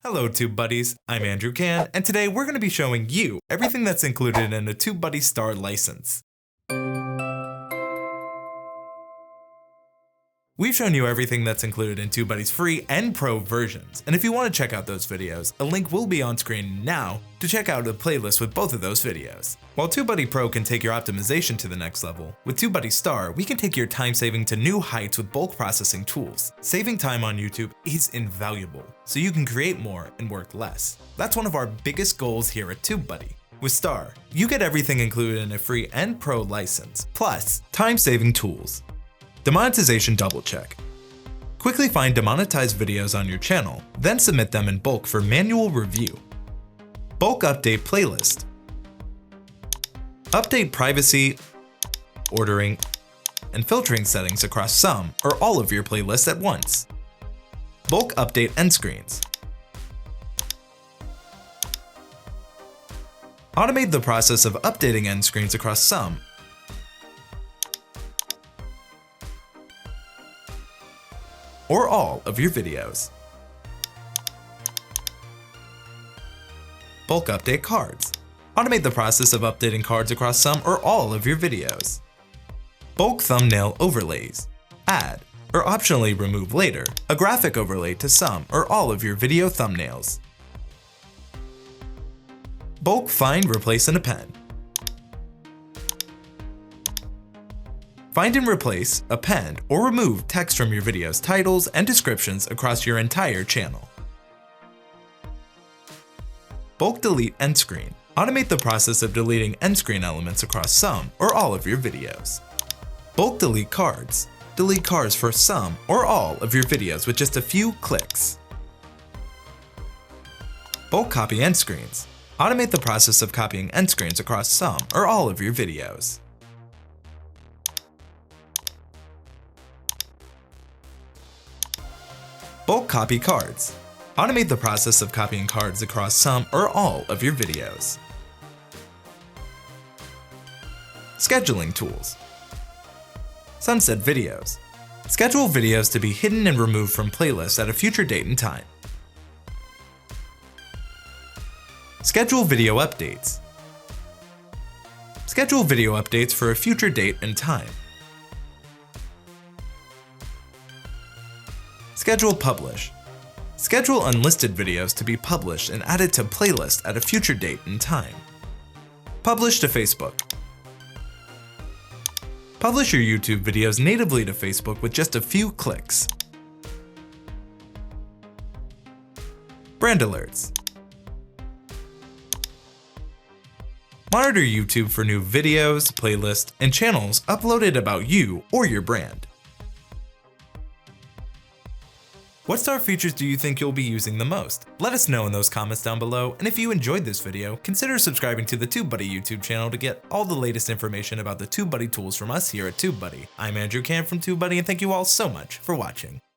Hello Tube Buddies, I'm Andrew Can, and today we're going to be showing you everything that's included in a TubeBuddy Star license. We've shown you everything that's included in TubeBuddy's free and pro versions, and if you want to check out those videos, a link will be on screen now to check out a playlist with both of those videos. While TubeBuddy Pro can take your optimization to the next level, with TubeBuddy Star, we can take your time saving to new heights with bulk processing tools. Saving time on YouTube is invaluable, so you can create more and work less. That's one of our biggest goals here at TubeBuddy. With Star, you get everything included in a free and pro license, plus time-saving tools. Demonetization double check. Quickly find demonetized videos on your channel, then submit them in bulk for manual review. Bulk update playlist. Update privacy, ordering, and filtering settings across some or all of your playlists at once. Bulk update end screens. Automate the process of updating end screens across some or all of your videos. Bulk update cards. Automate the process of updating cards across some or all of your videos. Bulk thumbnail overlays. Add, or optionally remove later, a graphic overlay to some or all of your video thumbnails. Bulk find, replace, and append. Find and replace, append, or remove text from your video's titles and descriptions across your entire channel. Bulk delete end screen. Automate the process of deleting end screen elements across some or all of your videos. Bulk delete cards. Delete cards for some or all of your videos with just a few clicks. Bulk copy end screens. Automate the process of copying end screens across some or all of your videos. Bulk copy cards. Automate the process of copying cards across some or all of your videos. Scheduling tools. Sunset videos. Schedule videos to be hidden and removed from playlists at a future date and time. Schedule video updates. Schedule video updates for a future date and time. Schedule publish. Schedule unlisted videos to be published and added to playlist at a future date and time. Publish to Facebook. Publish your YouTube videos natively to Facebook with just a few clicks. Brand alerts. Monitor YouTube for new videos, playlists, and channels uploaded about you or your brand. What Star features do you think you'll be using the most? Let us know in those comments down below, and if you enjoyed this video, consider subscribing to the TubeBuddy YouTube channel to get all the latest information about the TubeBuddy tools from us here at TubeBuddy. I'm Andrew Can from TubeBuddy, and thank you all so much for watching.